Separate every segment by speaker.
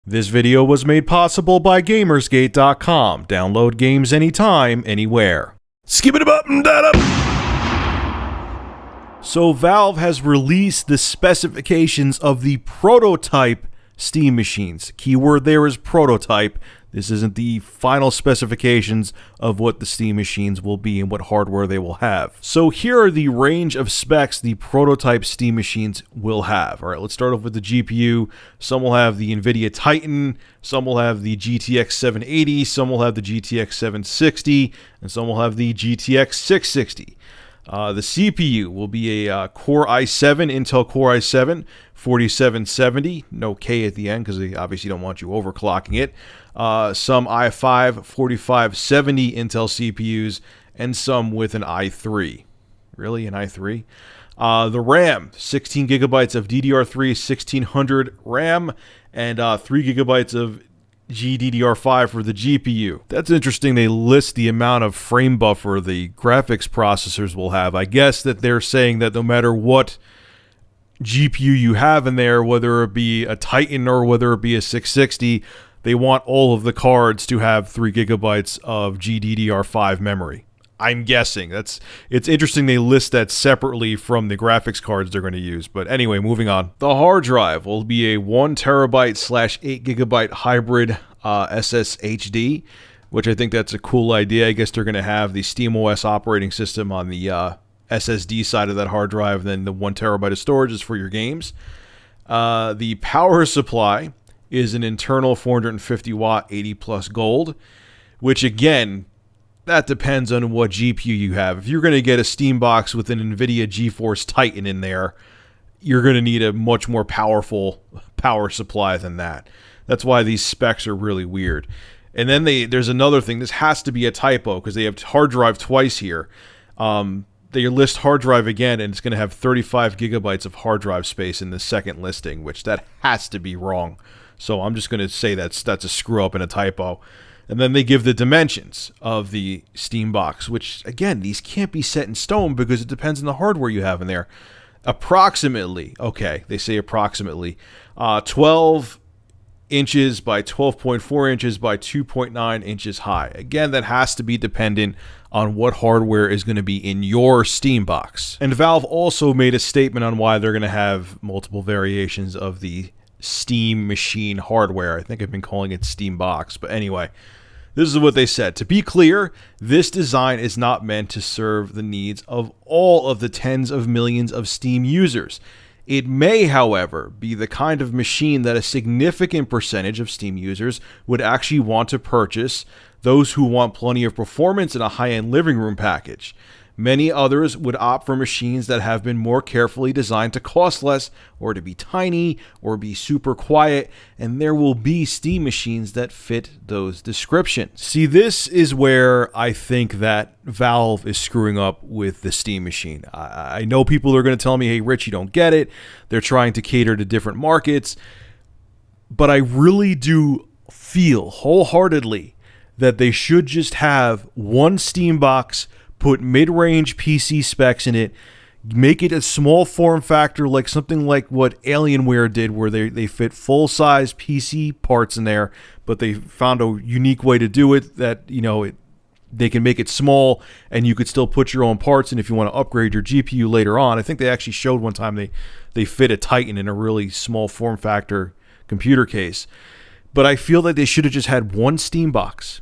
Speaker 1: This video was made possible by Gamersgate.com. Download games anytime, anywhere. Skip it up and that up. So Valve has released the specifications of the prototype Steam machines. Keyword there is prototype. This isn't the final specifications of what the Steam machines will be and what hardware they will have. So here are the range of specs the prototype Steam machines will have. All right, let's start off with the GPU. Some will have the NVIDIA Titan, some will have the GTX 780, some will have the GTX 760, and some will have the GTX 660. The CPU will be a Core i7, Intel Core i7, 4770, no K at the end because they obviously don't want you overclocking it. Some i5 4570 Intel CPUs, and some with an i3. Really, an i3? The RAM, 16 gigabytes of DDR3 1600 RAM, and 3 gigabytes of GDDR5 for the GPU. That's interesting. They list the amount of frame buffer the graphics processors will have. I guess that they're saying that no matter what GPU you have in there, whether it be a Titan or whether it be a 660, they want all of the cards to have 3 gigabytes of GDDR5 memory. I'm guessing. It's interesting they list that separately from the graphics cards they're going to use. But anyway, moving on. The hard drive will be a 1 terabyte / 8 gigabyte hybrid SSHD, which I think that's a cool idea. I guess they're going to have the SteamOS operating system on the SSD side of that hard drive. Then the 1 terabyte of storage is for your games. The power supply is an internal 450 watt 80 plus gold, which again, that depends on what GPU you have. If you're going to get a Steam box with an NVIDIA GeForce Titan in there, you're going to need a much more powerful power supply than that. That's why these specs are really weird. And then there's another thing. This has to be a typo because they have hard drive twice here. They list hard drive again, and it's going to have 35 gigabytes of hard drive space in the second listing, which that has to be wrong. So I'm just going to say that's a screw up and a typo. And then they give the dimensions of the Steam box, which, again, these can't be set in stone because it depends on the hardware you have in there. Approximately, okay, they say approximately, 12 inches by 12.4 inches by 2.9 inches high. Again, that has to be dependent on what hardware is going to be in your Steam box. And Valve also made a statement on why they're going to have multiple variations of the Steam machine hardware. I think I've been calling it Steam box, but anyway, this is what they said. To be clear, this design is not meant to serve the needs of all of the tens of millions of Steam users. It may, however, be the kind of machine that a significant percentage of Steam users would actually want to purchase, those who want plenty of performance and a high-end living room package. Many others would opt for machines that have been more carefully designed to cost less, or to be tiny, or be super quiet, and there will be Steam machines that fit those descriptions. See, this is where I think that Valve is screwing up with the Steam machine. I know people are going to tell me, hey, Rich, you don't get it. They're trying to cater to different markets. But I really do feel wholeheartedly that they should just have one Steam box, put mid-range PC specs in it, make it a small form factor like something like what Alienware did, where they fit full-size PC parts in there, but they found a unique way to do it that, you know, they can make it small and you could still put your own parts in if you want to upgrade your GPU later on. I think they actually showed one time they fit a Titan in a really small form factor computer case. But I feel that they should have just had one Steam box.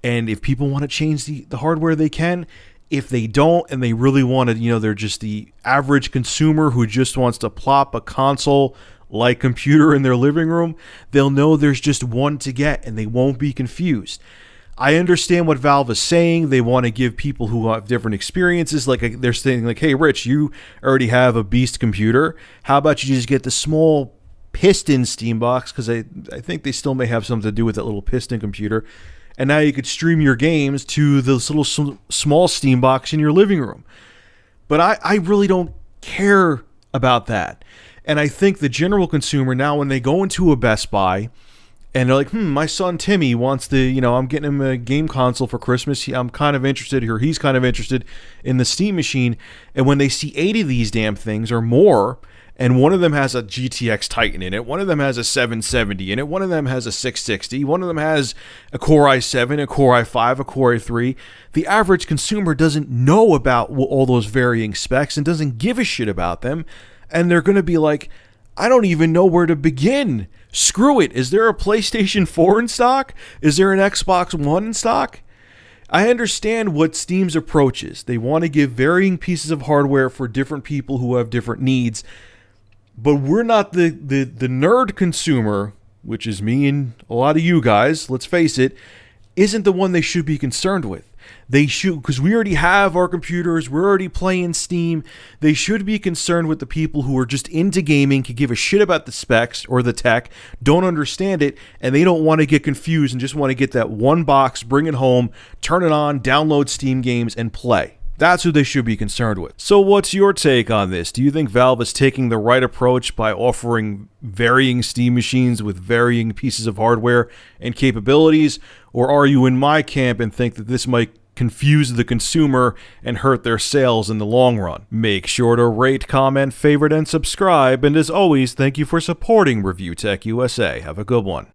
Speaker 1: And if people want to change the hardware, they can. If they don't, and they really want to, you know, they're just the average consumer who just wants to plop a console-like computer in their living room, they'll know there's just one to get, and they won't be confused. I understand what Valve is saying. They want to give people who have different experiences, like they're saying, like, hey, Rich, you already have a beast computer. How about you just get the small piston Steam box? Because I think they still may have something to do with that little piston computer. And now you could stream your games to this little small Steam box in your living room. But I really don't care about that. And I think the general consumer now, when they go into a Best Buy and they're like, my son Timmy wants the, you know, I'm getting him a game console for Christmas. I'm kind of interested, or he's kind of interested in the Steam machine. And when they see 80 of these damn things or more, and one of them has a GTX Titan in it, one of them has a 770 in it, one of them has a 660, one of them has a Core i7, a Core i5, a Core i3. The average consumer doesn't know about all those varying specs and doesn't give a shit about them, and they're going to be like, I don't even know where to begin. Screw it. Is there a PlayStation 4 in stock? Is there an Xbox One in stock? I understand what Steam's approach is. They want to give varying pieces of hardware for different people who have different needs. But we're not the nerd consumer, which is me and a lot of you guys, let's face it, isn't the one they should be concerned with. They should, because we already have our computers, we're already playing Steam. They should be concerned with the people who are just into gaming, can give a shit about the specs or the tech, don't understand it, and they don't want to get confused and just want to get that one box, bring it home, turn it on, download Steam games, and play. That's who they should be concerned with. So what's your take on this? Do you think Valve is taking the right approach by offering varying Steam machines with varying pieces of hardware and capabilities? Or are you in my camp and think that this might confuse the consumer and hurt their sales in the long run? Make sure to rate, comment, favorite, and subscribe. And as always, thank you for supporting Review Tech USA. Have a good one.